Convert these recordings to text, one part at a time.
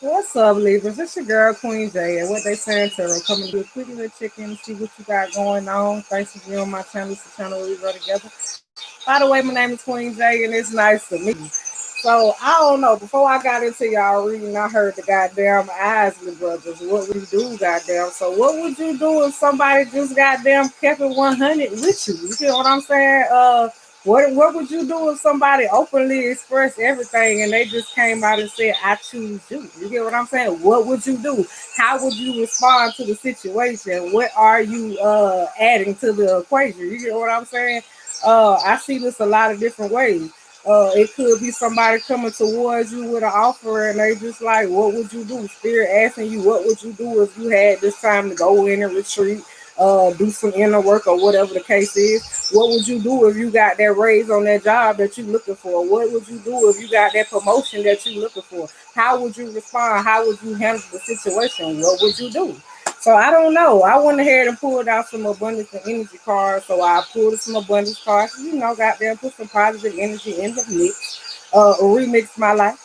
What's up, Libras? It's your girl Queen J, and what they saying to her, coming to do a quick little check-in, see what you got going on. Thanks for being on my channel. It's the channel where we grow together. By the way, my name is Queen J, and it's nice to meet you. So I don't know. Before I got into y'all reading, I heard the goddamn Isley brothers. What would you do, goddamn? So what would you do if somebody just goddamn kept it 100 with you? You get what I'm saying? What would you do if somebody openly expressed everything and they just came out and said, "I choose you"? You get what I'm saying? What would you do? How would you respond to the situation? What are you adding to the equation? You get what I'm saying? I see this a lot of different ways. It could be somebody coming towards you with an offer and they just like, what would you do? Spirit asking you, what would you do if you had this time to go in and retreat, do some inner work or whatever the case is? What would you do if you got that raise on that job that you're looking for? What would you do if you got that promotion that you're looking for? How would you respond? How would you handle the situation? What would you do? So I don't know. I went ahead and pulled out some abundance and energy cards. So I pulled some abundance cards. You know, got there, put some positive energy in the mix. Remix my life.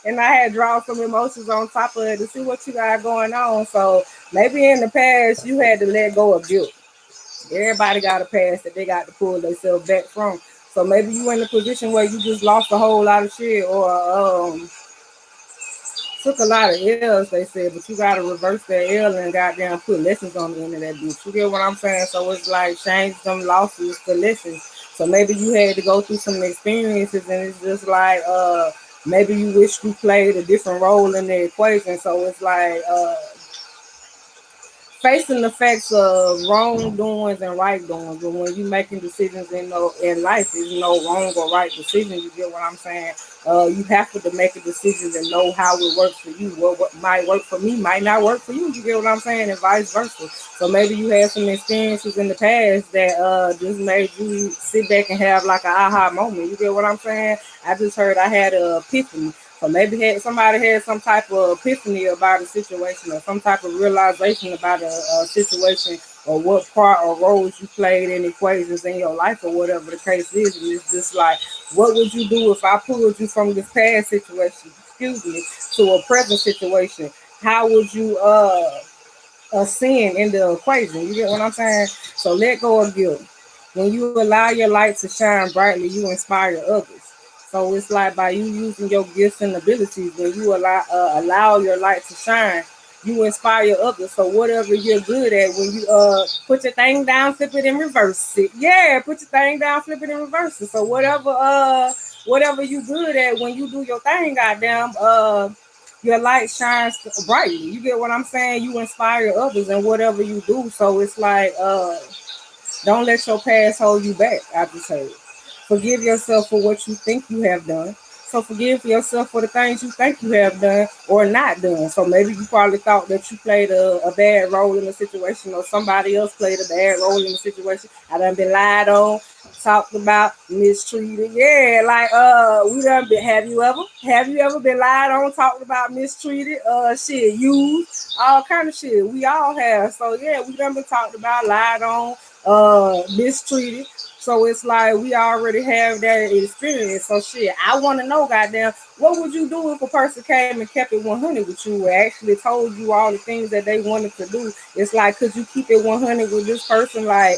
And I had drawn some emotions on top of it to see what you got going on. So maybe in the past you had to let go of guilt. Everybody got a past that they got to pull themselves back from. So maybe you in a position where you just lost a whole lot of shit or took a lot of L's, they said, but you gotta reverse that L and goddamn put lessons on the end of that bitch. You get what I'm saying? So it's like change them losses to lessons. So maybe you had to go through some experiences and it's just like maybe you wish you played a different role in the equation. So it's like facing the facts of wrongdoings and right doings. But when you making decisions in life, there's no wrong or right decision. You get what I'm saying? You have to make a decision to know how it works for you. What might work for me might not work for you. You get what I'm saying? And vice versa. So maybe you had some experiences in the past that just made you sit back and have like an aha moment. You get what I'm saying? I just heard I had an epiphany. So maybe somebody had some type of epiphany about a situation or some type of realization about a situation or what part or roles you played in equations in your life or whatever the case is. And it's just like, what would you do if I pulled you from this past situation, excuse me, to a present situation? How would you ascend in the equation? You get what I'm saying? So let go of guilt. When you allow your light to shine brightly, you inspire others. So it's like by you using your gifts and abilities, when you allow your light to shine, you inspire others. So whatever you're good at, when you put your thing down, flip it and reverse it. Yeah, put your thing down, flip it and reverse it. So whatever you good at, when you do your thing, goddamn, your light shines brightly. You get what I'm saying? You inspire others in whatever you do. So it's like don't let your past hold you back. I just say forgive yourself for what you think you have done. So forgive yourself for the things you think you have done or not done. So maybe you probably thought that you played a bad role in the situation or somebody else played a bad role in the situation. I done been lied on, talked about, mistreated. Yeah, like we done been have you ever been lied on, talked about, mistreated, shit, used, all kind of shit. We all have. So yeah, we done been talked about, lied on, mistreated. So it's like we already have that experience. So shit, I want to know, goddamn, what would you do if a person came and kept it 100 with you, or actually told you all the things that they wanted to do? It's like, could you keep it 100 with this person? Like,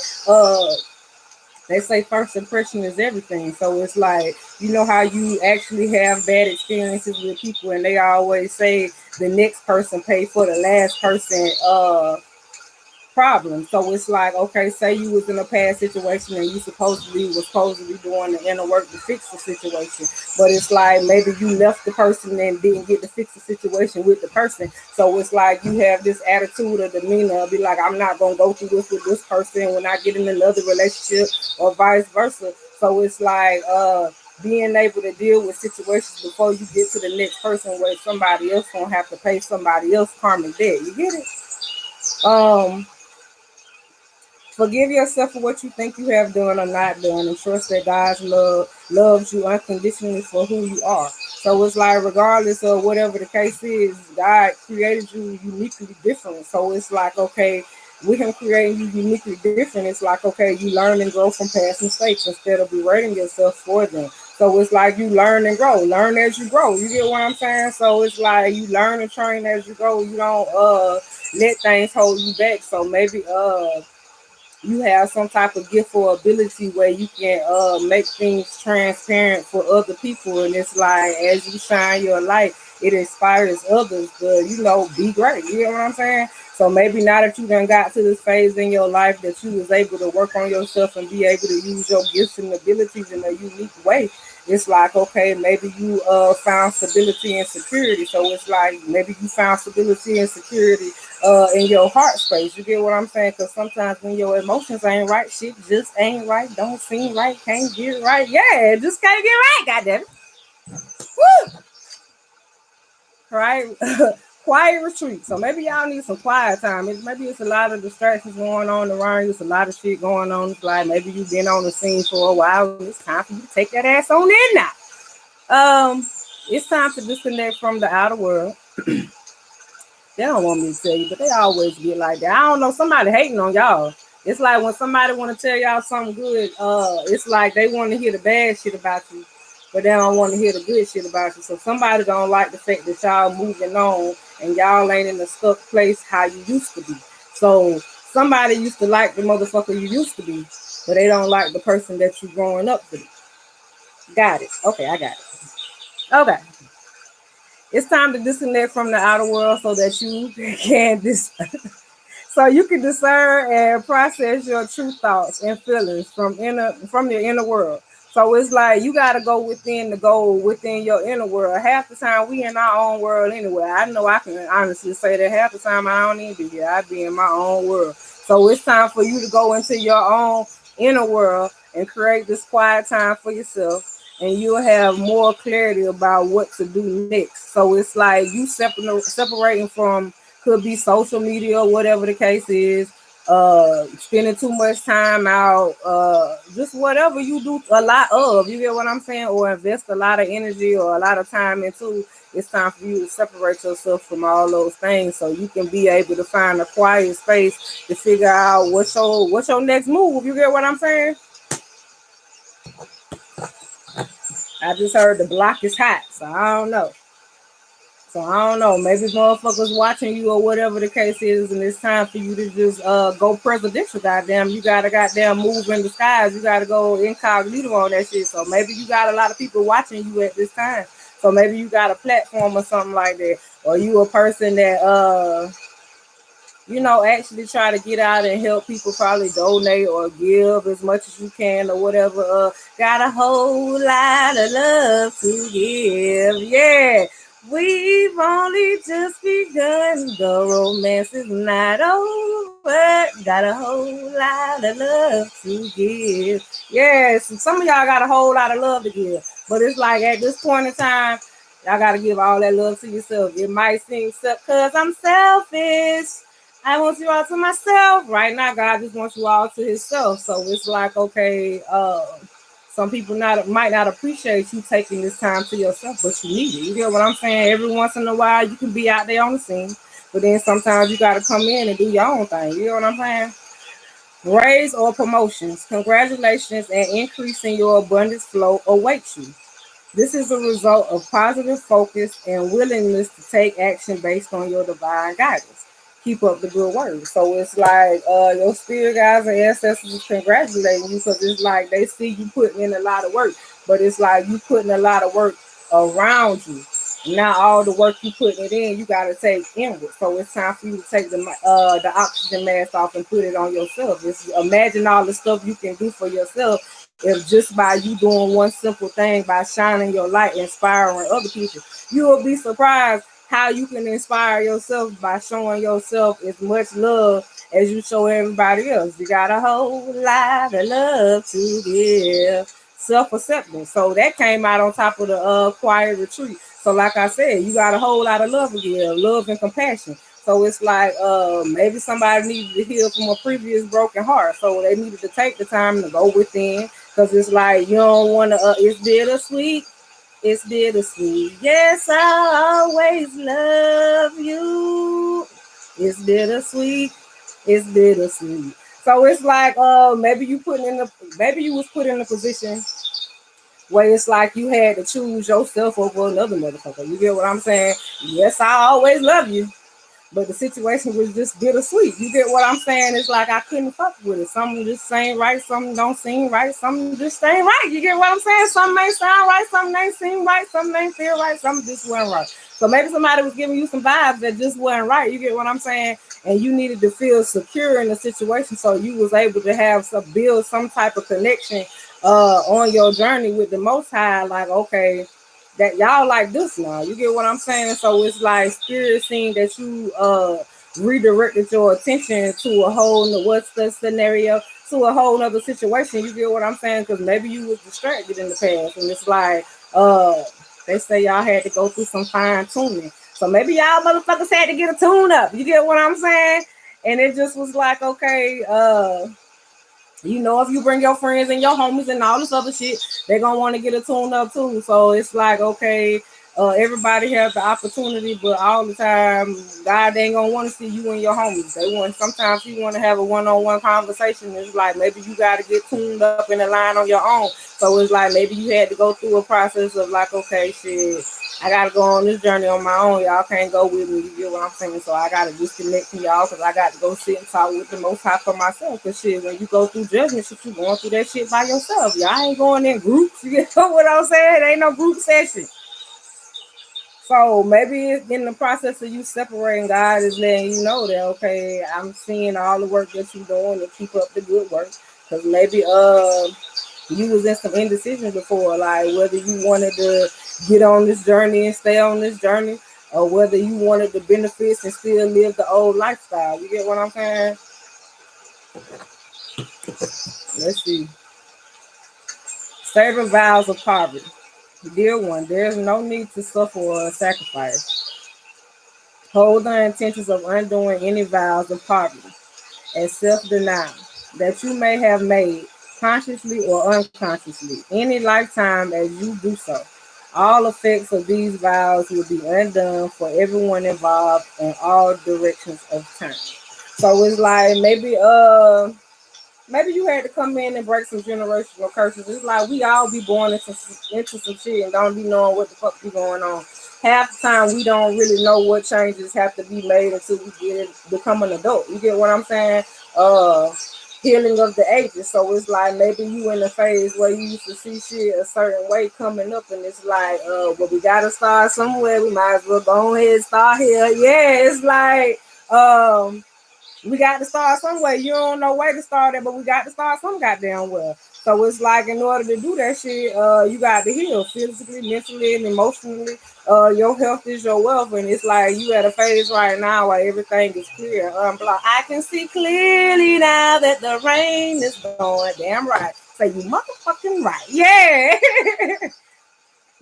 they say first impression is everything. So it's like, you know how you actually have bad experiences with people, and they always say the next person paid for the last person problem. So it's like, okay, say you was in a past situation and you supposedly doing the inner work to fix the situation, but it's like maybe you left the person and didn't get to fix the situation with the person. So it's like you have this attitude or demeanor, be like, I'm not gonna go through this with this person when I get in another relationship, or vice versa. So it's like being able to deal with situations before you get to the next person where somebody else gonna have to pay somebody else karmic debt. You get it? Um, Forgive yourself for what you think you have done or not done, and trust that God's love loves you unconditionally for who you are. So it's like, regardless of whatever the case is, God created you uniquely different. So it's like, okay, with Him creating you uniquely different, it's like, okay, you learn and grow from past mistakes instead of berating yourself for them. So it's like you learn and grow, learn as you grow. You get what I'm saying? So it's like you learn and train as you go. You don't let things hold you back. So maybe you have some type of gift or ability where you can make things transparent for other people, and it's like as you shine your light, it inspires others to be great. You know what I'm saying? So maybe now that you done got to this phase in your life that you was able to work on yourself and be able to use your gifts and abilities in a unique way, it's like, okay, maybe you found stability and security. So it's like maybe you found stability and security in your heart space. You get what I'm saying? Because sometimes when your emotions ain't right, shit just ain't right, don't seem right, can't get right. Yeah, just can't get right, goddamn it. Woo! Right? Quiet retreat. So maybe y'all need some quiet time. Maybe it's a lot of distractions going on around you. It's a lot of shit going on. It's like maybe you've been on the scene for a while and it's time for you to take that ass on in now. It's time to disconnect from the outer world. They don't want me to tell you, but they always get like that. I don't know, somebody hating on y'all. It's like when somebody want to tell y'all something good, it's like they want to hear the bad shit about you, but they don't want to hear the good shit about you. So somebody don't like the fact that y'all moving on and y'all ain't in the stuck place how you used to be. So somebody used to like the motherfucker you used to be, but they don't like the person that you growing up to be. Got it. Okay, I got it. Okay. It's time to disconnect from the outer world so that you can so you can discern and process your true thoughts and feelings from your inner world. So it's like you gotta go within the goal within your inner world. Half the time we in our own world anyway. I know I can honestly say that half the time I don't need to be here. I be in my own world. So it's time for you to go into your own inner world and create this quiet time for yourself, and you'll have more clarity about what to do next. So it's like you separating from, could be social media or whatever the case is, spending too much time out, just whatever you do a lot of, you get what I'm saying, or invest a lot of energy or a lot of time into. It's time for you to separate yourself from all those things so you can be able to find a quiet space to figure out what's your next move. You get what I'm saying? I just heard the block is hot, so I don't know. So I don't know. Maybe motherfuckers watching you or whatever the case is, and it's time for you to just go presidential. Goddamn, you gotta goddamn move in the skies. You gotta go incognito on that shit. So maybe you got a lot of people watching you at this time. So maybe you got a platform or something like that, or you a person that actually try to get out and help people, probably donate or give as much as you can or whatever. Got a whole lot of love to give. Yeah. We've only just begun. The romance is not over. Got a whole lot of love to give. Yes, some of y'all got a whole lot of love to give. But it's like at this point in time, y'all got to give all that love to yourself. It might seem because I'm selfish. I want you all to myself. Right now, God just wants you all to himself. So it's like, okay, some people might not appreciate you taking this time to yourself, but you need it. You get what I'm saying? Every once in a while, you can be out there on the scene, but then sometimes you got to come in and do your own thing. You get what I'm saying? Raise or promotions. Congratulations and increasing your abundance flow awaits you. This is a result of positive focus and willingness to take action based on your divine guidance. Keep up the good work. So it's like your spirit guides and ancestors is congratulating you because it's like they see you putting in a lot of work, but it's like you putting a lot of work around you. Now all the work you putting it in, you gotta take inward. So it's time for you to take the oxygen mask off and put it on yourself. Imagine all the stuff you can do for yourself if just by you doing one simple thing, by shining your light, inspiring other people. You will be surprised how you can inspire yourself by showing yourself as much love as you show everybody else. You got a whole lot of love to give. Self-acceptance. So that came out on top of the quiet retreat. So like I said, you got a whole lot of love to give, love and compassion. So it's like maybe somebody needed to heal from a previous broken heart. So they needed to take the time to go within, because it's like you don't want to, it's bittersweet. It's bittersweet. Yes, I always love you. It's bittersweet. It's bittersweet. So it's like maybe you was put in a position where it's like you had to choose yourself over another motherfucker. You get what I'm saying? Yes, I always love you, but the situation was just bittersweet. You get what I'm saying? It's like I couldn't fuck with it. Something just ain't right, something don't seem right, something just ain't right. You get what I'm saying? Something ain't sound right, something ain't seem right, something ain't feel right, something just wasn't right. So maybe somebody was giving you some vibes that just wasn't right. You get what I'm saying? And you needed to feel secure in the situation, so you was able to have build some type of connection on your journey with the Most High. Like, okay, that y'all like this now. You get what I'm saying? So it's like spirit seeing that you redirected your attention to a whole what's the scenario, to a whole nother situation. You get what I'm saying? Because maybe you was distracted in the past, and it's like they say y'all had to go through some fine tuning. So maybe y'all motherfuckers had to get a tune up. You get what I'm saying? And it just was like, okay, you know, if you bring your friends and your homies and all this other shit, they're gonna want to get a tune up too. So it's like, okay, everybody has the opportunity, but all the time, God ain't gonna want to see you and your homies. They want sometimes you want to have a one-on-one conversation. It's like maybe you got to get tuned up in the line on your own. So it's like maybe you had to go through a process of like, okay, shit, I gotta go on this journey on my own. Y'all can't go with me. You get what I'm saying? So I gotta disconnect from y'all because I got to go sit and talk with the Most High for myself. Cause shit, when you go through judgment, shit, you going through that shit by yourself. Y'all ain't going in groups. You get what I'm saying? It ain't no group session. So maybe in the process of you separating, God is letting you know that, okay, I'm seeing all the work that you're doing to keep up the good work. Because maybe you was in some indecision before, like whether you wanted to get on this journey and stay on this journey, or whether you wanted the benefits and still live the old lifestyle. You get what I'm saying? Let's see. Saving vows of poverty. Dear one, there's no need to suffer or sacrifice. Hold the intentions of undoing any vows of poverty and self-denial that you may have made consciously or unconsciously any lifetime as you do so. All effects of these vows will be undone for everyone involved in all directions of time. So it's like maybe you had to come in and break some generational curses. It's like we all be born into some shit and don't be knowing what the fuck be going on. Half the time we don't really know what changes have to be made until we become an adult. You get what I'm saying? Healing of the ages. So it's like maybe you in a phase where you used to see shit a certain way coming up, and it's like, well, we gotta start somewhere. We might as well go ahead and start here. Yeah, it's like we got to start somewhere. You don't know where to start it, but we got to start some goddamn well. So it's like in order to do that shit, you got to heal physically, mentally, and emotionally. Your health is your wealth, and it's like you at a phase right now where everything is clear. I can see clearly now that the rain is going. Damn right. Say you motherfucking right. Yeah.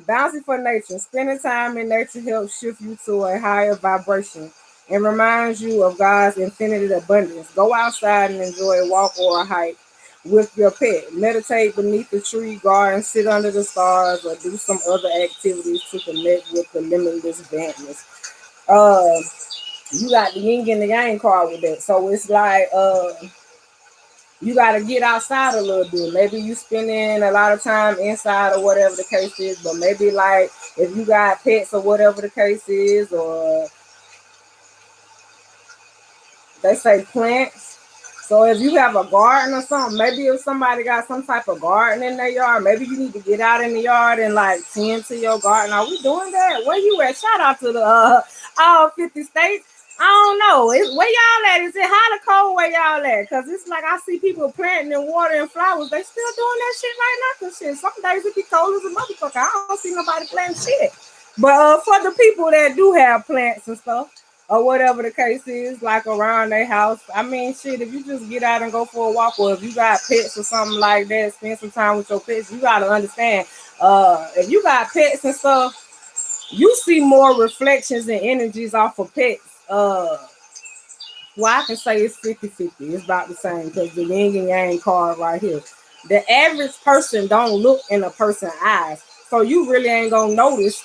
Bouncing for nature. Spending time in nature helps shift you to a higher vibration and reminds you of God's infinite abundance. Go outside and enjoy a walk or a hike with your pet. Meditate beneath the tree garden, sit under the stars, or do some other activities to connect with the limitless vastness. Uh, you got the yin and the yang card with that. So it's like you got to get outside a little bit. Maybe you spending a lot of time inside or whatever the case is, but maybe like if you got pets or whatever the case is, or they say plants. So if you have a garden or something, maybe if somebody got some type of garden in their yard, maybe you need to get out in the yard and like tend to your garden. Are we doing that? Where you at? Shout out to the all 50 states. I don't know. Where y'all at? Is it hot or cold where y'all at? Because it's like I see people planting and watering flowers. They still doing that shit right now. Because shit, some days it be cold as a motherfucker. I don't see nobody planting shit. But for the people that do have plants and stuff, or whatever the case is, like around their house. I mean, shit, if you just get out and go for a walk, or if you got pets or something like that, spend some time with your pets, you got to understand, if you got pets and stuff, you see more reflections and energies off of pets. Well, I can say it's 50-50. It's about the same because the yin and yang card right here. The average person don't look in a person's eyes. So you really ain't going to notice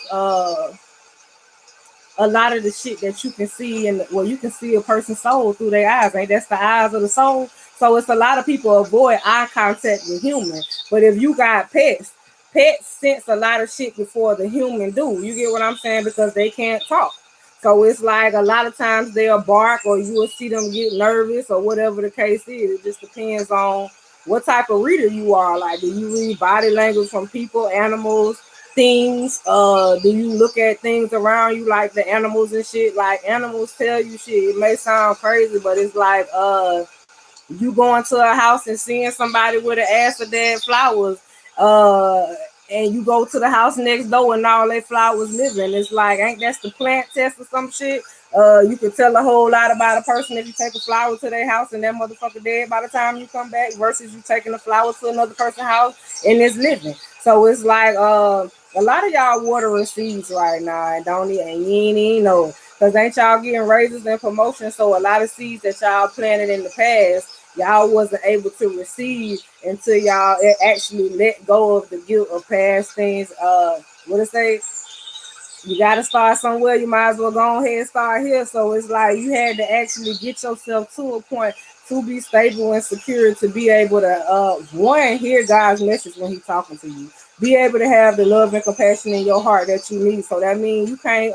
a lot of the shit that you can see, and well, you can see a person's soul through their eyes, ain't that's the eyes of the soul? So it's a lot of people avoid eye contact with humans. But if you got pets, pets sense a lot of shit before the human do. You get what I'm saying? Because they can't talk. So it's like a lot of times they'll bark or you will see them get nervous or whatever the case is. It just depends on what type of reader you are. Like, do you read body language from people, animals, things? Do you look at things around you like the animals and shit? Like animals tell you shit. It may sound crazy, but it's like you going to a house and seeing somebody with an ass of dead flowers, uh, and you go to the house next door and all their flowers living. It's like, ain't that's the plant test or some shit? You can tell a whole lot about a person if you take a flower to their house and that motherfucker dead by the time you come back, versus you taking a flower to another person's house and it's living. So it's like a lot of y'all watering seeds right now and don't even, and you ain't even know. Cause ain't y'all getting raises and promotions? So a lot of seeds that y'all planted in the past, y'all wasn't able to receive until y'all actually let go of the guilt of past things. What it say? You got to start somewhere. You might as well go ahead and start here. So it's like you had to actually get yourself to a point to be stable and secure, to be able to one, hear God's message when He's talking to you, be able to have the love and compassion in your heart that you need. So that means you can't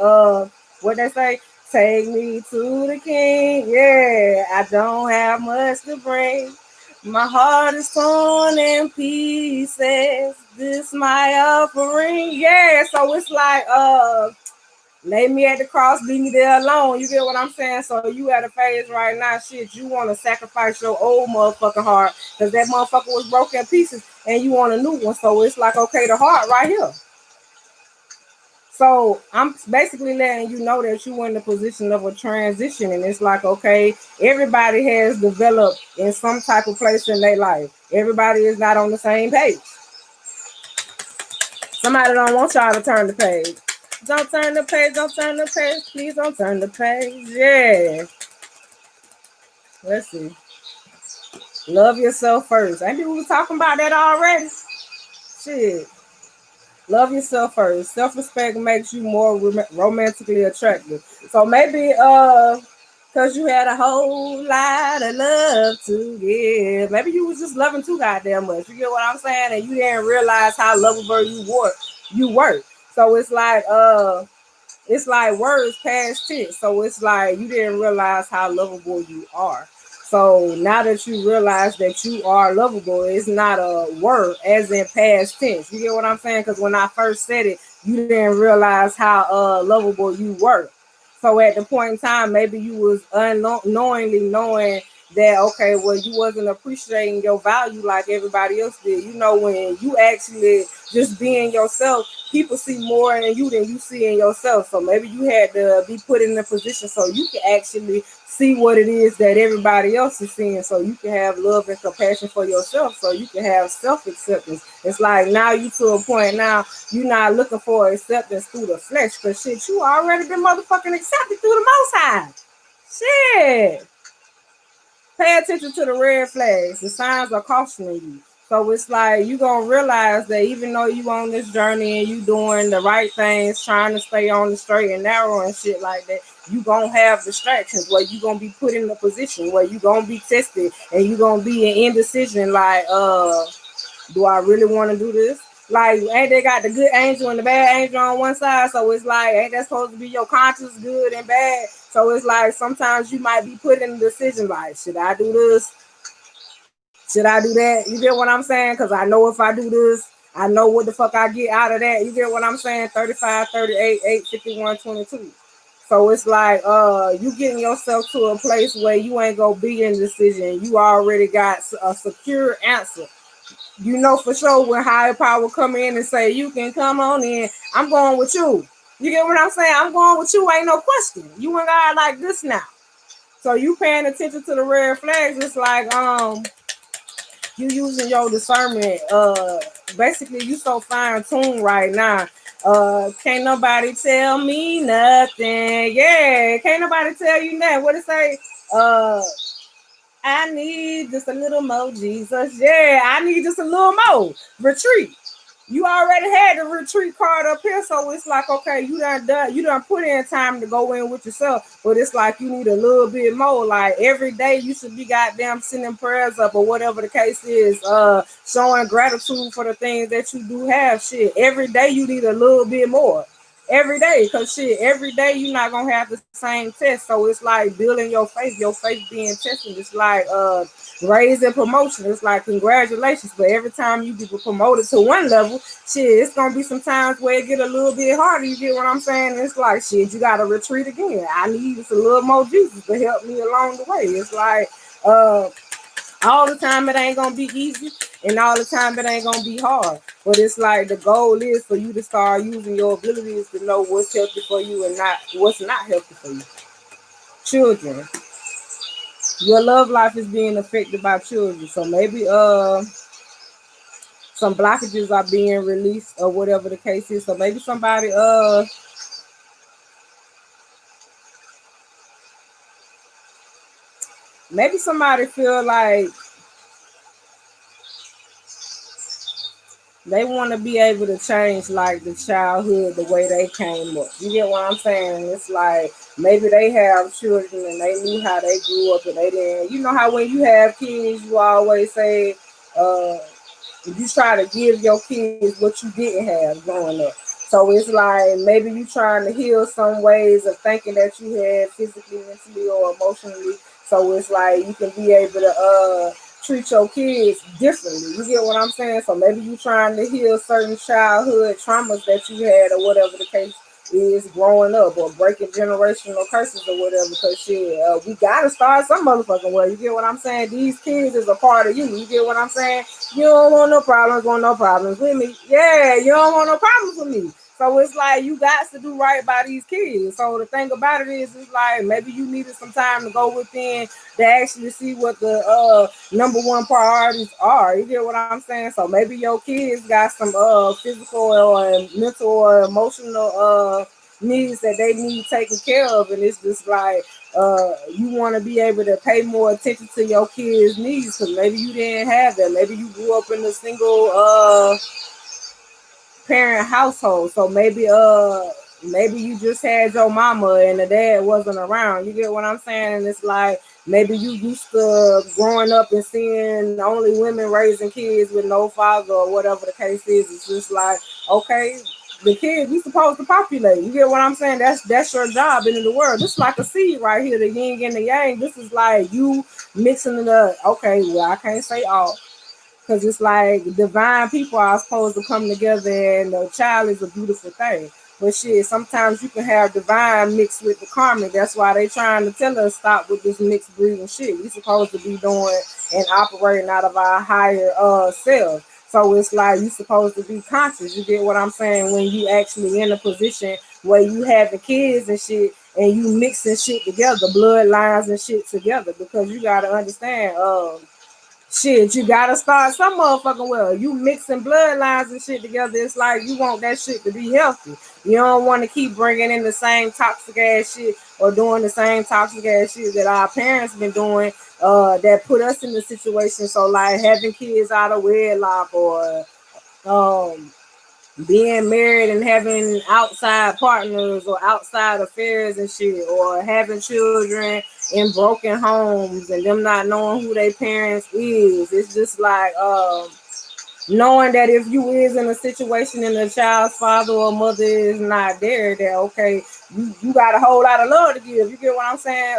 what they say, take me to the King. Yeah, I don't have much to bring. My heart is torn in pieces. This my offering. Yeah, so it's like lay me at the cross, leave me there alone. You get what I'm saying? So you at a phase right now, shit, you want to sacrifice your old motherfucking heart because that motherfucker was broken in pieces and you want a new one. So it's like, okay, the heart right here. So I'm basically letting you know that you in the position of a transition, and it's like, okay, everybody has developed in some type of place in their life. Everybody is not on the same page. Somebody don't want y'all to turn the page. Don't turn the page, don't turn the page, please don't turn the page. Yeah. Let's see. Love yourself first. Ain't we was talking about that already? Shit. Love yourself first. Self-respect makes you more romantically attractive. So maybe cause you had a whole lot of love to give. Maybe you was just loving too goddamn much. You get what I'm saying? And you didn't realize how lovable you were. So it's like words past tense. So it's like you didn't realize how lovable you are. So now that you realize that you are lovable, it's not a word as in past tense. You get what I'm saying? Because when I first said it, you didn't realize how lovable you were. So at the point in time, maybe you was unknowingly knowing that, okay, well, you wasn't appreciating your value like everybody else did. You know, when you actually just being yourself, people see more in you than you see in yourself. So maybe you had to be put in a position so you can actually see what it is that everybody else is seeing, so you can have love and compassion for yourself, so you can have self-acceptance. It's like now you to a point now you're not looking for acceptance through the flesh, because shit, you already been motherfucking accepted through the Most High. Shit. Pay attention to the red flags. The signs are cautioning you. So it's like you gonna realize that even though you on this journey and you doing the right things, trying to stay on the straight and narrow and shit like that, you gonna have distractions where you gonna be put in a position where you gonna be tested and you gonna be in indecision. Like, do I really want to do this? Like, ain't they got the good angel and the bad angel on one side? So it's like, ain't that supposed to be your conscience, good and bad? So it's like sometimes you might be put in a decision like, should I do this? Should I do that? You get what I'm saying? Because I know if I do this, I know what the fuck I get out of that. You get what I'm saying? 35, 38, 8, 51, 22. So it's like you getting yourself to a place where you ain't gonna be in decision. You already got a secure answer. You know for sure when higher power come in and say, you can come on in, I'm going with you. You get what I'm saying? I'm going with you, ain't no question. You and I like this now. So you paying attention to the red flags. It's like you using your discernment. Basically you so fine tuned right now. Can't nobody tell me nothing. Yeah, can't nobody tell you nothing. What it say? I need just a little more Jesus. Yeah, I need just a little more retreat. you already had the retreat card up here, so it's like, okay, you done put in time to go in with yourself, but it's like you need a little bit more. Like every day you should be goddamn sending prayers up or whatever the case is, showing gratitude for the things that you do have. Shit, every day you need a little bit more. Every day, because shit, every day you're not gonna have the same test. So it's like building your faith being tested. It's like raise and promotion. It's like congratulations, but every time you get promoted to one level, shit, it's gonna be some times where it get a little bit harder. You get what I'm saying? It's like shit, you gotta retreat again. I need just a little more Jesus to help me along the way. It's like all the time it ain't gonna be easy, and all the time it ain't gonna be hard. But it's like the goal is for you to start using your abilities to know what's healthy for you and not what's not healthy for you. Children, your love life is being affected by children, so maybe some blockages are being released or whatever the case is. So maybe somebody feel like they want to be able to change like the childhood the way they came up. You get what I'm saying? It's like maybe they have children and they knew how they grew up and they didn't. You know how when you have kids, you always say, uh, you try to give your kids what you didn't have growing up. So it's like maybe you trying to heal some ways of thinking that you had physically, mentally, or emotionally. So it's like you can be able to treat your kids differently. You get what I'm saying? So maybe you trying to heal certain childhood traumas that you had or whatever the case is growing up, or breaking generational curses or whatever. Because shit, we gotta start some motherfucking way. You get what I'm saying? These kids is a part of you. You get what I'm saying? You don't want no problems with me. Yeah, you don't want no problems with me. So it's like you got to do right by these kids. So the thing about it is, it's like maybe you needed some time to go within to actually see what the number one priorities are. You get what I'm saying? So maybe your kids got some physical or mental or emotional needs that they need taken care of, and it's just like you want to be able to pay more attention to your kids' needs because maybe you didn't have that. Maybe you grew up in a single parent household, so maybe you just had your mama and the dad wasn't around. You get what I'm saying? And it's like maybe you used to growing up and seeing only women raising kids with no father or whatever the case is. It's just like, okay, the kids we supposed to populate. You get what I'm saying? That's your job in the world. This is like a seed right here, the yin and the yang. This is like you mixing it up. Okay, well I can't say all, because it's like divine people are supposed to come together, and the child is a beautiful thing. But shit, sometimes you can have divine mixed with the karmic. That's why they trying to tell us stop with this mixed breeding shit. We supposed to be doing and operating out of our higher self. So it's like you supposed to be conscious. You get what I'm saying? When you actually in a position where you having kids and shit, and you mixing shit together, bloodlines and shit together, because you gotta understand, shit, you gotta start some motherfucking well. You mixing bloodlines and shit together. It's like you want that shit to be healthy. You don't want to keep bringing in the same toxic ass shit or doing the same toxic ass shit that our parents been doing. That put us in the situation. So like having kids out of wedlock, or um being married and having outside partners or outside affairs and shit, or having children in broken homes and them not knowing who their parents is. It's just like knowing that if you is in a situation and the child's father or mother is not there, that okay, you got a whole lot of love to give. You get what I'm saying?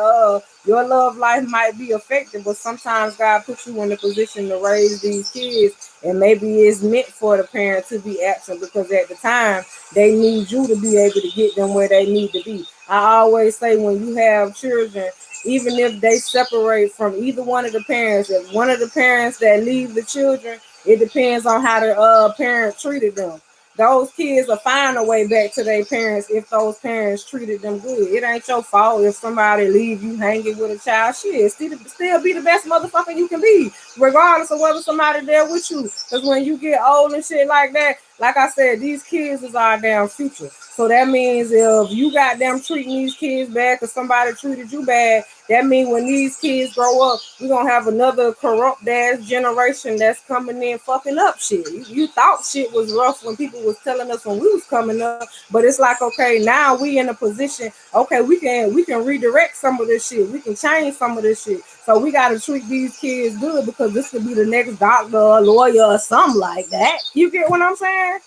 Your love life might be affected, but sometimes God puts you in a position to raise these kids, and maybe it's meant for the parent to be absent because at the time they need you to be able to get them where they need to be. I always say when you have children, even if they separate from either one of the parents, if one of the parents that leave the children, it depends on how the parent treated them. Those kids will find a way back to their parents if those parents treated them good. It ain't your fault if somebody leave you hanging with a child. Shit, still be the best motherfucker you can be, regardless of whether somebody there with you. Because when you get old and shit like that, like I said, these kids is our damn future. So that means if you got them treating these kids bad because somebody treated you bad, that means when these kids grow up, we're gonna have another corrupt ass generation that's coming in fucking up shit. You thought shit was rough when people was telling us when we was coming up, but it's like, okay, now we in a position, okay, we can redirect some of this shit. We can change some of this shit. So we gotta treat these kids good because this could be the next doctor or lawyer or something like that. You get what I'm saying?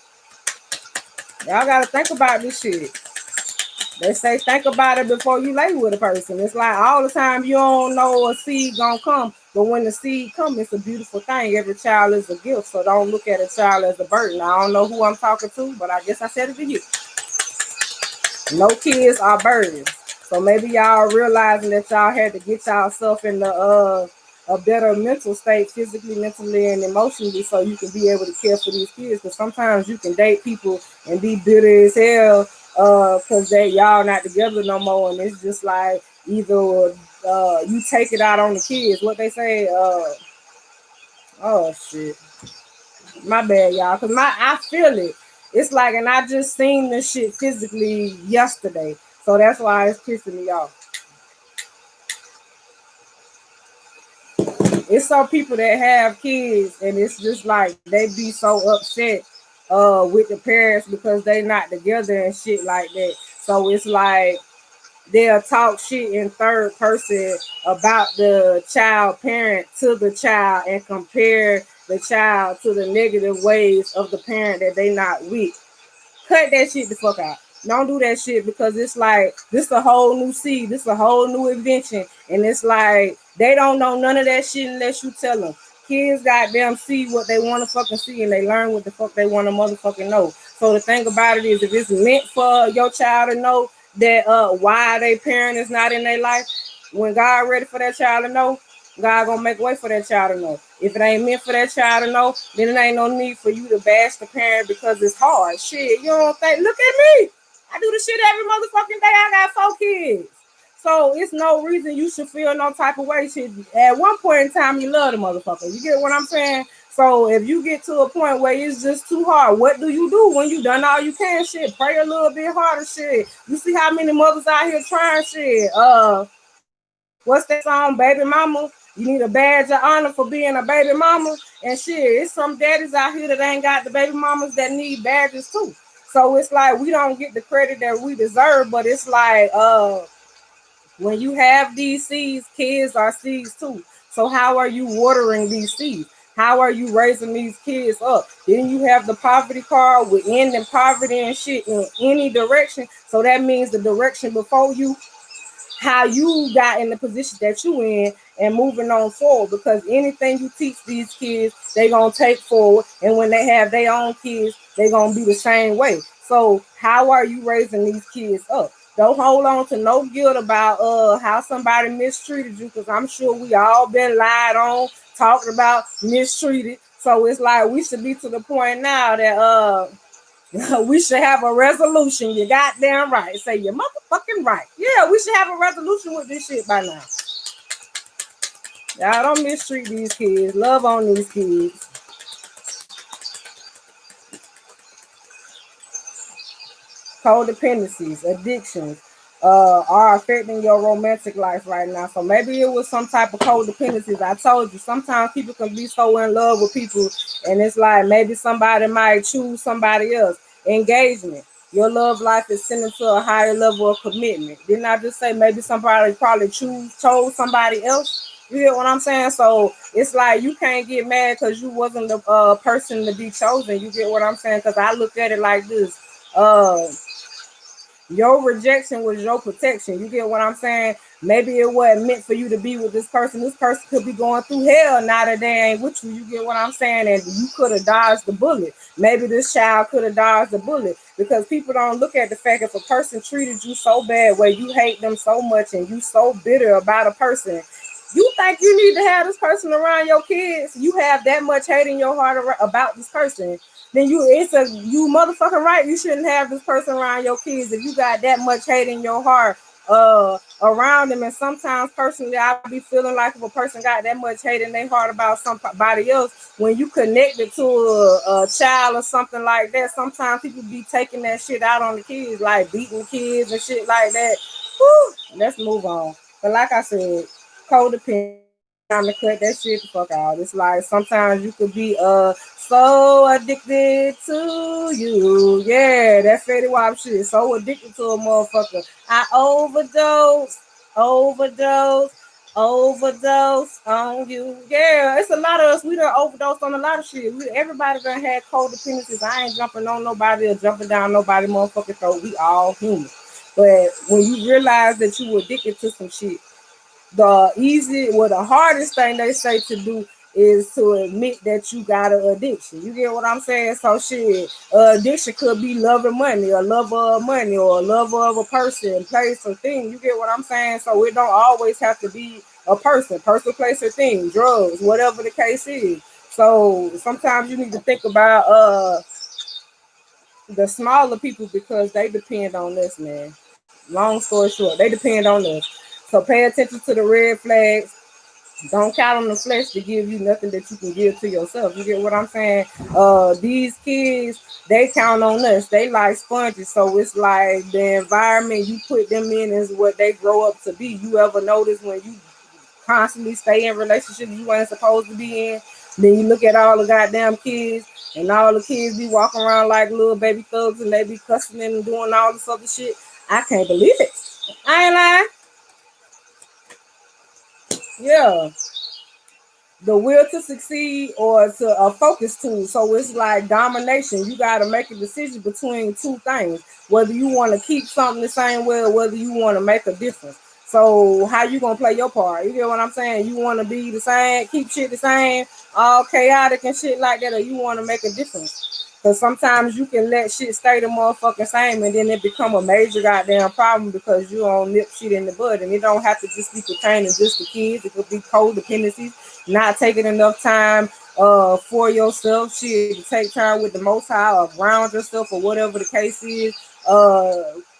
Y'all gotta think about this shit. They say think about it before you lay with a person. It's like all the time you don't know a seed gonna come, but when the seed comes, it's a beautiful thing. Every child is a gift, so don't look at a child as a burden. I don't know who I'm talking to, but I guess I said it to you. No kids are burdens. So maybe y'all realizing that y'all had to get yourself in a better mental state, physically, mentally, and emotionally, so you can be able to care for these kids. Because sometimes you can date people and be bitter as hell because they y'all not together no more, and it's just like either you take it out on the kids. What they say? Oh shit, my bad, y'all. Cause I feel it. It's like, and I just seen this shit physically yesterday, so that's why it's pissing me off. It's some people that have kids, and it's just like they be so upset with the parents because they not together and shit like that. So it's like they'll talk shit in third person about the child parent to the child and compare the child to the negative ways of the parent that they not with. Cut that shit the fuck out. Don't do that shit because it's like this a whole new seed, this a whole new invention, and it's like they don't know none of that shit unless you tell them. Kids goddamn see what they want to fucking see and they learn what the fuck they want to motherfucking know. So the thing about it is, if it's meant for your child to know that why their parent is not in their life, when God ready for that child to know, God gonna make way for that child to know. If it ain't meant for that child to know, then it ain't no need for you to bash the parent because it's hard. Shit, you don't think? Look at me. I do the shit every motherfucking day. I got 4 kids. So it's no reason you should feel no type of way. Shit, at one point in time, you love the motherfucker. You get what I'm saying? So if you get to a point where it's just too hard, what do you do when you done all you can? Shit, pray a little bit harder. Shit, you see how many mothers out here trying shit. What's that song, Baby Mama? You need a badge of honor for being a baby mama. And shit, it's some daddies out here that ain't got the baby mamas that need badges too. So it's like we don't get the credit that we deserve, but it's like when you have these seeds, kids are seeds too. So how are you watering these seeds? How are you raising these kids up? Then you have the poverty card with ending poverty and shit in any direction. So that means the direction before you, how you got in the position that you in and moving on forward, because anything you teach these kids they gonna take forward, and when they have their own kids they gonna be the same way. So how are you raising these kids up? Don't hold on to no guilt about how somebody mistreated you, because I'm sure we all been lied on, talked about, mistreated. So it's like we should be to the point now that we should have a resolution. You goddamn right. Say you're motherfucking right. Yeah, we should have a resolution with this shit by now. Y'all don't mistreat these kids. Love on these kids. Codependencies, addictions are affecting your romantic life right now. So maybe it was some type of codependencies. I told you, sometimes people can be so in love with people, and it's like maybe somebody might choose somebody else. Engagement. Your love life is sending to a higher level of commitment. Didn't I just say maybe somebody probably chose somebody else? You get what I'm saying? So it's like you can't get mad because you wasn't the person to be chosen. You get what I'm saying? Because I look at it like this. Your rejection was your protection. You get what I'm saying? Maybe it wasn't meant for you to be with this person. This person could be going through hell now that they ain't with you. You get what I'm saying? And you could have dodged the bullet. Maybe this child could have dodged the bullet, because people don't look at the fact if a person treated you so bad where you hate them so much and you so bitter about a person, you think you need to have this person around your kids. You have that much hate in your heart about this person, then you motherfucking right. You shouldn't have this person around your kids if you got that much hate in your heart around them. And sometimes personally I be feeling like if a person got that much hate in their heart about somebody else, when you connected to a child or something like that, sometimes people be taking that shit out on the kids, like beating kids and shit like that. Whew, let's move on. But like I said, codependent, time to cut that shit the fuck out. It's like sometimes you could be so addicted to you. Yeah, that Fetty Wap shit. So addicted to a motherfucker. I overdose, overdose on you. Yeah, it's a lot of us. We done overdosed on a lot of shit. Everybody done had codependencies. I ain't jumping on nobody or jumping down nobody motherfucking throat. We all human. But when you realize that you were addicted to some shit, the hardest thing they say to do is to admit that you got an addiction. You get what I'm saying? So shit, addiction could be love of money, or love of money, or love of a person, place, or thing. You get what I'm saying? So it don't always have to be a person, place, or thing, drugs, whatever the case is. So sometimes you need to think about the smaller people, because they depend on us, man. Long story short, they depend on us. So pay attention to the red flags. Don't count on the flesh to give you nothing that you can give to yourself. You get what I'm saying? These kids, they count on us. They like sponges. So it's like the environment you put them in is what they grow up to be. You ever notice when you constantly stay in relationships you ain't supposed to be in, then you look at all the goddamn kids, and all the kids be walking around like little baby thugs, and they be cussing and doing all this other shit. I can't believe it. I ain't lying. Yeah, the will to succeed or to a focus tool. So it's like domination. You got to make a decision between two things, whether you want to keep something the same way or whether you want to make a difference. So how you gonna play your part? You get what I'm saying? You want to be the same, keep shit the same, all chaotic and shit like that, or you want to make a difference? Because sometimes you can let shit stay the motherfucking same, and then it become a major goddamn problem because you don't nip shit in the bud. And it don't have to just be pertaining just to kids. It could be codependencies, not taking enough time for yourself, shit, to take time with the Most High or ground yourself or whatever the case is.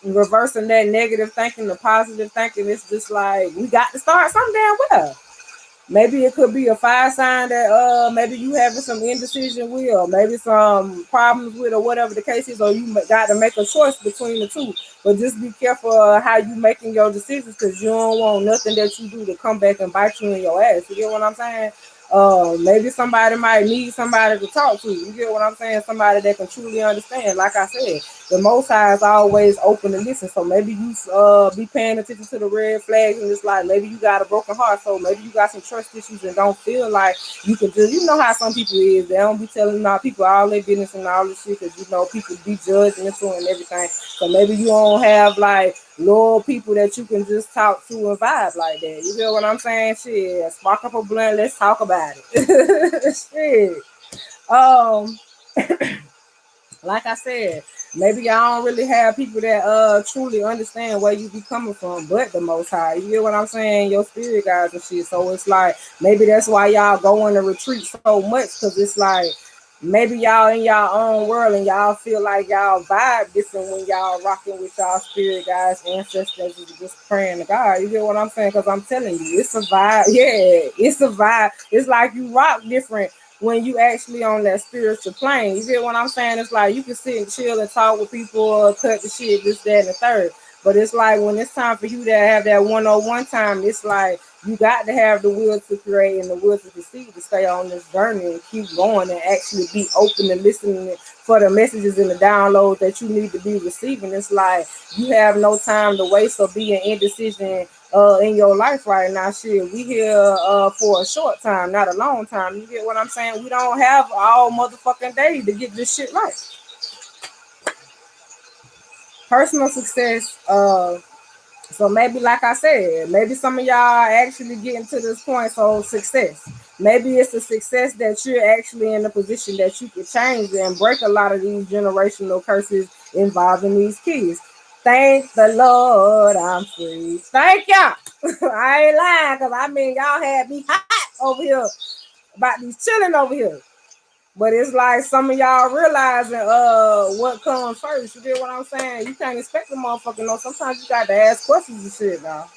Reversing that negative thinking to positive thinking. It's just like we got to start some damn well. Maybe it could be a fire sign that maybe you having some indecision with, or maybe some problems with, or whatever the case is, or you got to make a choice between the two. But just be careful how you making your decisions, because you don't want nothing that you do to come back and bite you in your ass. You get what I'm saying? Maybe somebody might need somebody to talk to. You get what I'm saying? Somebody that can truly understand. Like I said, the Most High is always open to listen. So maybe you be paying attention to the red flags, and it's like maybe you got a broken heart. So maybe you got some trust issues and don't feel like you can just, you know how some people is. They don't be telling all people all their business and all this shit, because you know people be judging and everything. So maybe you don't have like loyal people that you can just talk to and vibe like that. You feel what I'm saying? Shit, spark up a blunt. Let's talk about it. Shit. Um, like I said, maybe y'all don't really have people that truly understand where you be coming from, but the Most High. You get what I'm saying? Your spirit guides and shit. So it's like maybe that's why y'all go in the retreat so much, because it's like maybe y'all in y'all own world and y'all feel like y'all vibe different when y'all rocking with y'all spirit guides, ancestors, and just praying to God. You get what I'm saying? Because I'm telling you, it's a vibe. Yeah, it's a vibe. It's like you rock different when you actually on that spiritual plane. You get what I'm saying? It's like you can sit and chill and talk with people or cut the shit, this, that, and the third. But it's like when it's time for you to have that 101 time, it's like you got to have the will to create and the will to succeed to stay on this journey and keep going and actually be open and listening for the messages and the downloads that you need to be receiving. It's like you have no time to waste or be an indecision in your life right now. Shit, we here for a short time, not a long time. You get what I'm saying? We don't have all motherfucking day to get this shit right. Personal success, so maybe, like I said, maybe some of y'all actually getting to this point. So success, maybe it's a success that you're actually in a position that you can change and break a lot of these generational curses involving these kids. Thank the Lord, I'm free. Thank y'all. I ain't lying, because I mean y'all had me hot over here about these children over here. But it's like some of y'all realizing what comes first. You get what I'm saying? You can't expect the motherfucker know. Sometimes you got to ask questions and shit now.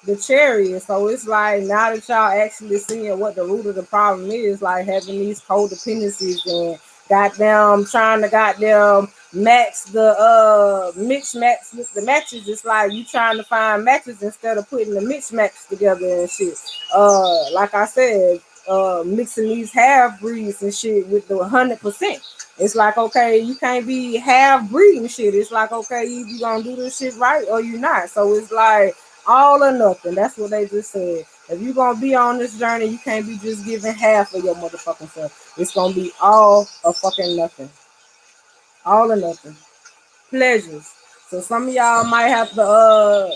The Chariot. So it's like now that y'all actually seeing what the root of the problem is, like having these codependencies and goddamn trying to goddamn match the mix match with the matches. It's like you trying to find matches instead of putting the mix match together and shit. Like I said, mixing these half breeds and shit with the 100%. It's like, okay, you can't be half breeding shit. It's like, okay, you gonna do this shit right or you not. So it's like all or nothing. That's what they just said. If you're gonna be on this journey, you can't be just giving half of your motherfucking self. It's gonna be all or fucking nothing. All or nothing. Pleasures. So some of y'all might have to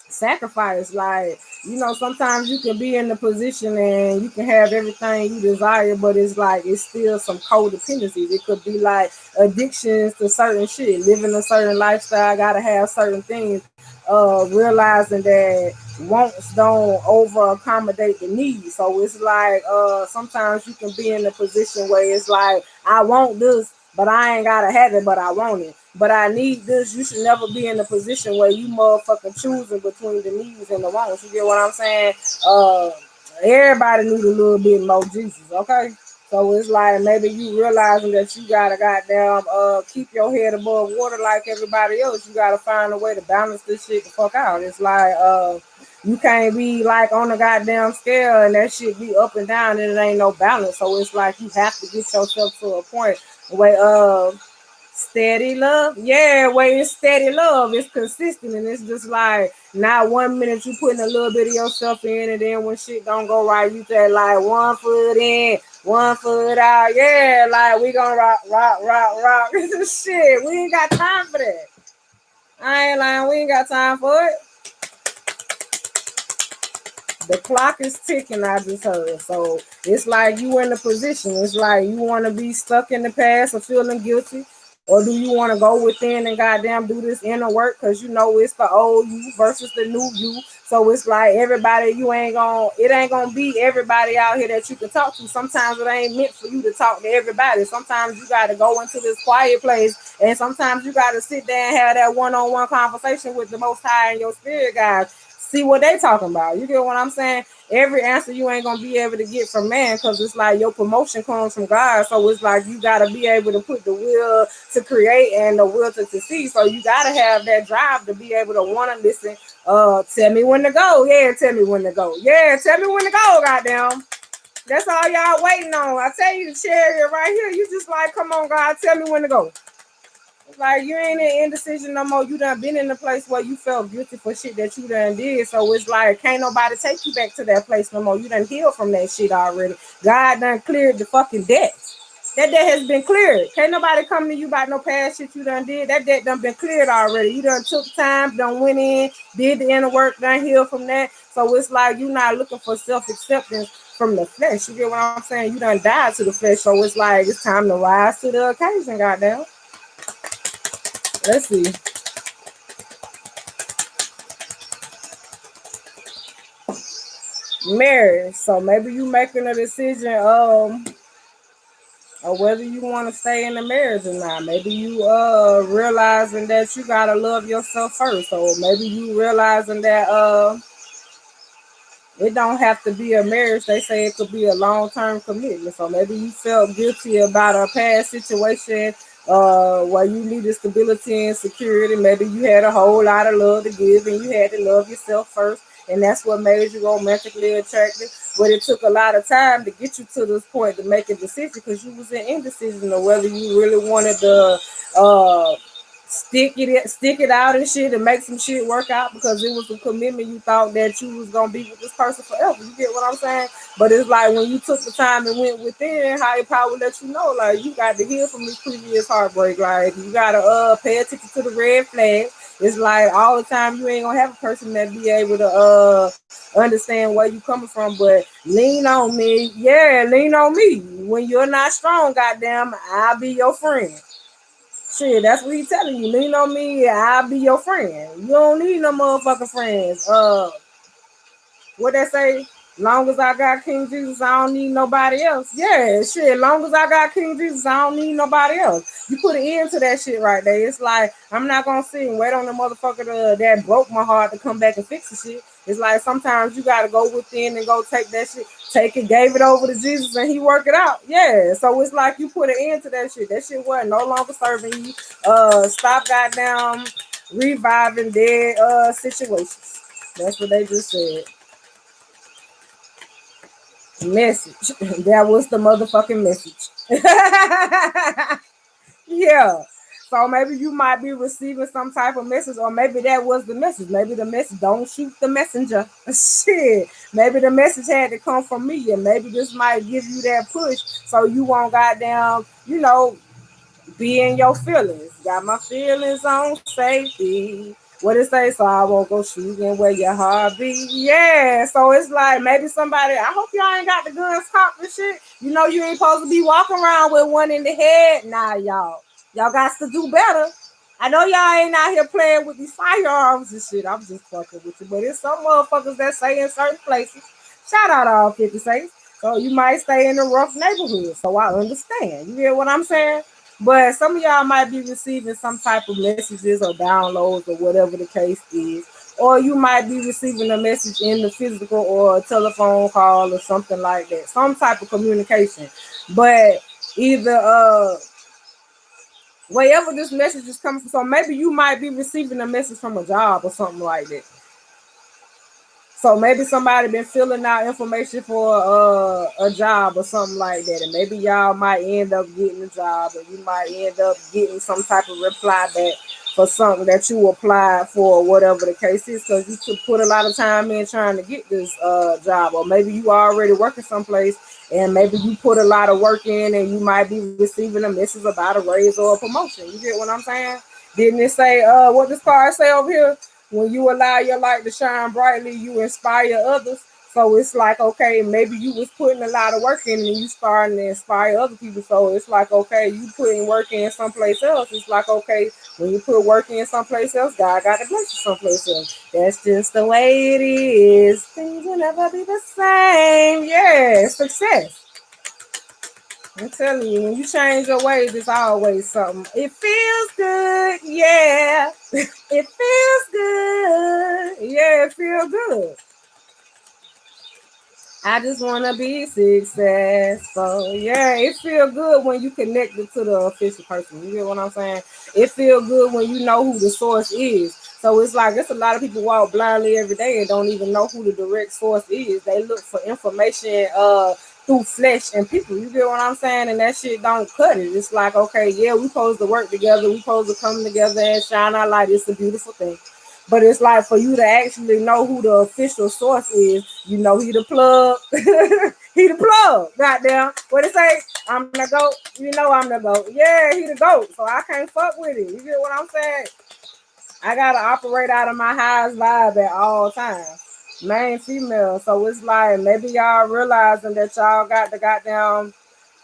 sacrifice. Like, you know, sometimes you can be in the position and you can have everything you desire, but it's like it's still some codependencies. It could be like addictions to certain shit, living a certain lifestyle, gotta have certain things, realizing that wants don't over accommodate the needs. So it's like sometimes you can be in a position where it's like, I want this, but I ain't gotta have it, but I want it. But I need this. You should never be in a position where you motherfucking choosing between the needs and the wants. You get what I'm saying? Everybody need a little bit more Jesus, okay? So it's like maybe you realizing that you gotta goddamn keep your head above water like everybody else. You gotta find a way to balance this shit the fuck out. It's like you can't be like on a goddamn scale and that shit be up and down and it ain't no balance. So it's like you have to get yourself to a point where steady love, yeah, where it's steady love, it's consistent, and it's just like not 1 minute you putting a little bit of yourself in, and then when shit don't go right, you say like 1 foot in, 1 foot out, yeah, like we gonna rock, rock, rock, rock. Shit, we ain't got time for that. I ain't lying, we ain't got time for it. The clock is ticking, I just heard. So it's like you in a position. It's like you want to be stuck in the past or feeling guilty, or do you want to go within and goddamn do this inner work? Because you know it's the old you versus the new you. So it's like everybody, it ain't gonna be everybody out here that you can talk to. Sometimes it ain't meant for you to talk to everybody. Sometimes you got to go into this quiet place, and sometimes you got to sit there and have that one-on-one conversation with the Most High and your spirit guides. See what they talking about. You get what I'm saying? Every answer you ain't gonna be able to get from man, because it's like your promotion comes from God. So it's like you gotta be able to put the will to create and the will to succeed. So you gotta have that drive to be able to want to listen. Tell me when to go. Yeah, tell me when to go. Yeah, tell me when to go. Goddamn. That's all y'all waiting on. I tell you, the chariot right here. You just like, come on, God, tell me when to go. Like you ain't in indecision no more. You done been in a place where you felt guilty for shit that you done did. So it's like can't nobody take you back to that place no more. You done healed from that shit already. God done cleared the fucking debt. That debt has been cleared. Can't nobody come to you about no past shit you done did. That debt done been cleared already. You done took time, done went in, did the inner work, done healed from that. So it's like you not looking for self-acceptance from the flesh. You get what I'm saying? You done died to the flesh. So it's like it's time to rise to the occasion, goddamn. Let's see. Marriage. So maybe you making a decision of whether you want to stay in the marriage or not. Maybe you realizing that you gotta love yourself first. Or maybe you realizing that it don't have to be a marriage. They say it could be a long-term commitment. So maybe you felt guilty about a past situation where you needed stability and security. Maybe you had a whole lot of love to give and you had to love yourself first. And that's what made you romantically attractive. But it took a lot of time to get you to this point to make a decision because you was in indecision of whether you really wanted to uh, stick it out and shit and make some shit work out because it was a commitment you thought that you was gonna be with this person forever. You get what I'm saying? But it's like when you took the time and went within, higher power let you know, like you got to heal from this previous heartbreak. Like you gotta pay attention to the red flag. It's like all the time you ain't gonna have a person that be able to understand where you coming from, but lean on me. Yeah, lean on me. When you're not strong, goddamn, I'll be your friend. Shit, that's what he's telling you. Lean on me, I'll be your friend. You don't need no motherfucking friends. What they say? Long as I got King Jesus, I don't need nobody else. Yeah, shit. Long as I got King Jesus, I don't need nobody else. You put an end to that shit right there. It's like I'm not gonna sit and wait on the motherfucker that broke my heart to come back and fix the shit. It's like sometimes you gotta go within and go take that shit, take it, gave it over to Jesus, and he work it out. Yeah. So it's like you put an end to that shit. That shit wasn't no longer serving you. Stop goddamn reviving dead situations. That's what they just said. Message. That was the motherfucking message. Yeah. So maybe you might be receiving some type of message, or maybe that was the message. Maybe the message, don't shoot the messenger. Shit. Maybe the message had to come from me, and maybe this might give you that push so you won't goddamn, be in your feelings. Got my feelings on safety. What it say? So I won't go shooting where your heart be. Yeah. So it's like maybe somebody. I hope y'all ain't got the guns cocked and shit. You ain't supposed to be walking around with one in the head. Nah, y'all. Y'all got to do better. I know y'all ain't out here playing with these firearms and shit. I'm just fucking with you. But it's some motherfuckers that say in certain places. Shout out all 50 states. So you might stay in a rough neighborhood. So I understand. You get what I'm saying? But some of y'all might be receiving some type of messages or downloads or whatever the case is. Or you might be receiving a message in the physical or a telephone call or something like that. Some type of communication. But either wherever this message is coming from, so maybe you might be receiving a message from a job or something like that. So maybe somebody been filling out information for a job or something like that, and maybe y'all might end up getting a job, and you might end up getting some type of reply back for something that you applied for, or whatever the case is, because you could put a lot of time in trying to get this job, or maybe you already working someplace, and maybe you put a lot of work in, and you might be receiving a message about a raise or a promotion. You get what I'm saying? Didn't it say what this card say over here? When you allow your light to shine brightly, you inspire others. So it's like, okay, maybe you was putting a lot of work in and you starting to inspire other people. So it's like, okay, you putting work in someplace else. It's like, okay, when you put work in someplace else, God got to bless you someplace else. That's just the way it is. Things will never be the same. Yeah, success. I'm telling you, when you change your ways, it's always something. It feels good, yeah. It feels good. Yeah, it feels good. I just want to be successful. Yeah, it feels good when you connected to the official person. You get what I'm saying? It feels good when you know who the source is. So it's like it's a lot of people walk blindly every day and don't even know who the direct source is. They look for information through flesh and people. You get what I'm saying? And that shit don't cut it. It's like, okay, yeah, we supposed to work together. We supposed to come together and shine our light. It's a beautiful thing. But it's like for you to actually know who the official source is, he the plug. He the plug. Goddamn. What it say? I'm the goat. I'm the goat. Yeah, he the goat. So I can't fuck with it. You get what I'm saying? I gotta operate out of my highest vibe at all times. Main female. So it's like maybe y'all realizing that y'all got the goddamn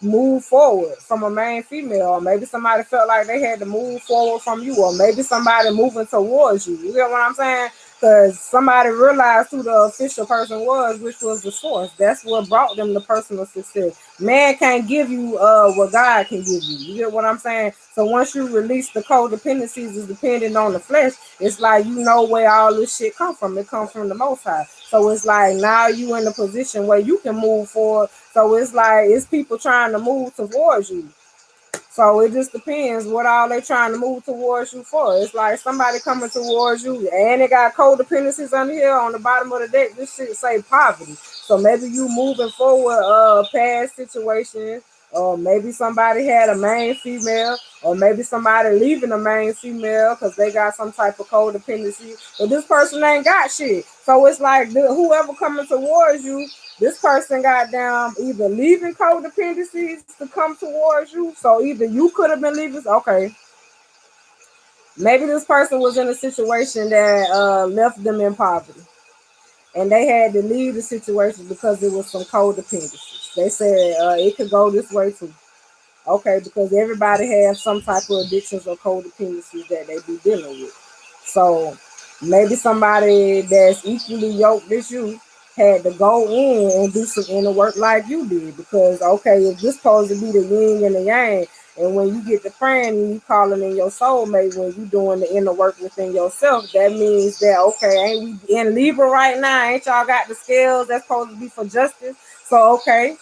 move forward from a main female, or maybe somebody felt like they had to move forward from you, or maybe somebody moving towards you. You get what I'm saying? Because somebody realized who the official person was, which was the source. That's what brought them the personal success. Man can't give you what God can give you. You get what I'm saying? So once you release the codependencies is depending on the flesh, it's like where all this shit come from. It comes from the Most High. So it's like now you in a position where you can move forward. So it's like it's people trying to move towards you. So it just depends what all they trying to move towards you for. It's like somebody coming towards you and it got codependencies under here on the bottom of the deck. This shit say poverty. So maybe you moving forward past situations, or maybe somebody had a main female, or maybe somebody leaving a main female because they got some type of codependency. But this person ain't got shit. So it's like whoever coming towards you, this person got down either leaving codependencies to come towards you. So either you could have been leaving. Okay. Maybe this person was in a situation that left them in poverty. And they had to leave the situation because it was some codependencies. They said it could go this way too. Okay, because everybody has some type of addictions or codependencies that they be dealing with. So maybe somebody that's equally yoked as you, had to go in and do some inner work like you did. Because okay, if this supposed to be the yin and the yang, and when you get to praying and you calling in your soulmate, when you doing the inner work within yourself, that means that okay, ain't we in Libra right now? Ain't y'all got the scales that's supposed to be for justice? So okay,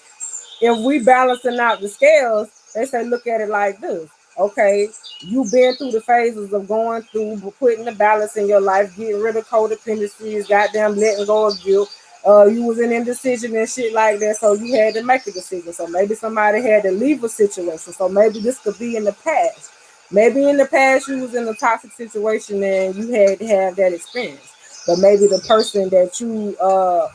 if we balancing out the scales, they say look at it like this. Okay, you been through the phases of going through putting the balance in your life, getting rid of codependencies, goddamn letting go of guilt. You was in indecision and shit like that, so you had to make a decision. So maybe somebody had to leave a situation. So maybe this could be in the past. Maybe in the past you was in a toxic situation and you had to have that experience. But maybe the person that you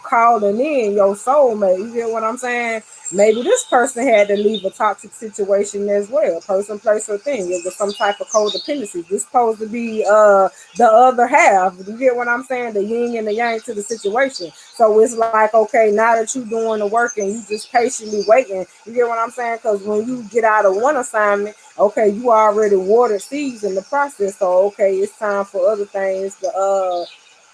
calling in your soulmate, you get what I'm saying? Maybe this person had to leave a toxic situation as well. Person, place, or thing. It was some type of codependency. This supposed to be the other half. You get what I'm saying? The yin and the yang to the situation. So it's like, okay, now that you're doing the work and you just patiently waiting, you get what I'm saying? Because when you get out of one assignment, okay, you already watered seeds in the process. So okay, it's time for other things to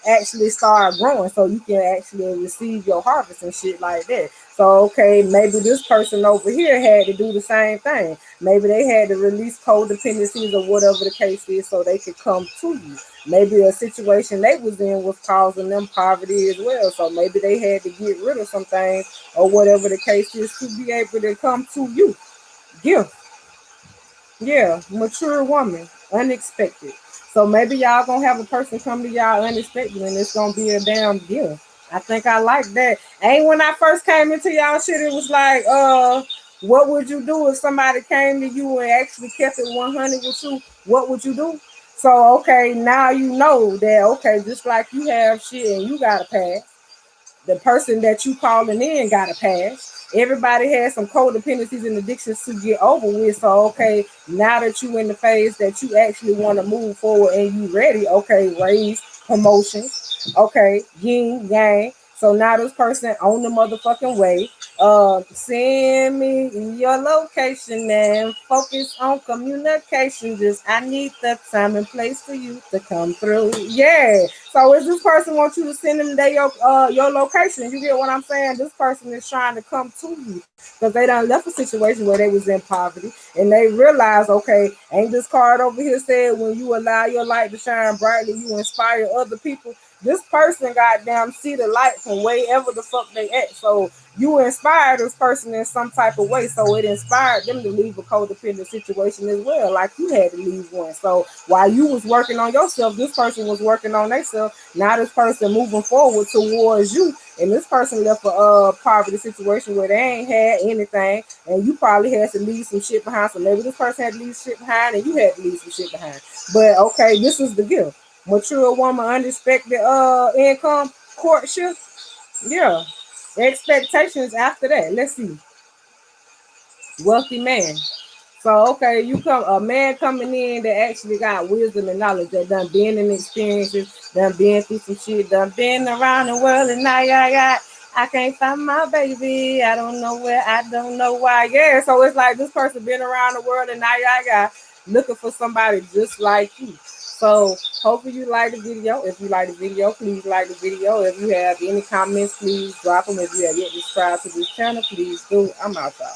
actually start growing so you can actually receive your harvest and shit like that. So okay, maybe this person over here had to do the same thing. Maybe they had to release codependencies or whatever the case is so they could come to you. Maybe a situation they was in was causing them poverty as well. So maybe they had to get rid of some things or whatever the case is to be able to come to you. Gift. Yeah, mature woman, unexpected. So maybe y'all gonna have a person come to y'all unexpected, and it's gonna be a damn gift. I think I like that. Ain't when I first came into y'all shit, it was like, what would you do if somebody came to you and actually kept it 100 with you? What would you do? So okay, now you know that okay, just like you have shit and you got to pass, the person that you calling in got to pass. Everybody has some codependencies and addictions to get over with. So okay, now that you in the phase that you actually want to move forward and you ready, okay, raise promotions, okay, yin yang. So now this person on the motherfucking way. Send me your location and focus on communication. Just I need the time and place for you to come through. Yeah. So is this person want you to send them your location? You get what I'm saying? This person is trying to come to you because they done left a situation where they was in poverty and they realize, okay, ain't this card over here said when you allow your light to shine brightly, you inspire other people. This person goddamn see the light from wherever the fuck they at. So you inspired this person in some type of way. So it inspired them to leave a codependent situation as well, like you had to leave one. So while you was working on yourself, this person was working on themselves. Now this person moving forward towards you, and this person left a poverty situation where they ain't had anything, and you probably had to leave some shit behind. So maybe this person had to leave shit behind, and you had to leave some shit behind. But okay, this is the gift. Mature woman, unexpected income, courtship. Yeah. Expectations after that. Let's see. Wealthy man. So okay, you come a man coming in that actually got wisdom and knowledge, that done been in experiences, done been through some shit, done been around the world, and now I got I can't find my baby. I don't know where, I don't know why. Yeah, so it's like this person been around the world and now I got looking for somebody just like you. So hopefully you like the video. If you like the video, please like the video. If you have any comments, please drop them. If you have yet to subscribe to this channel, please do. I'm out, y'all.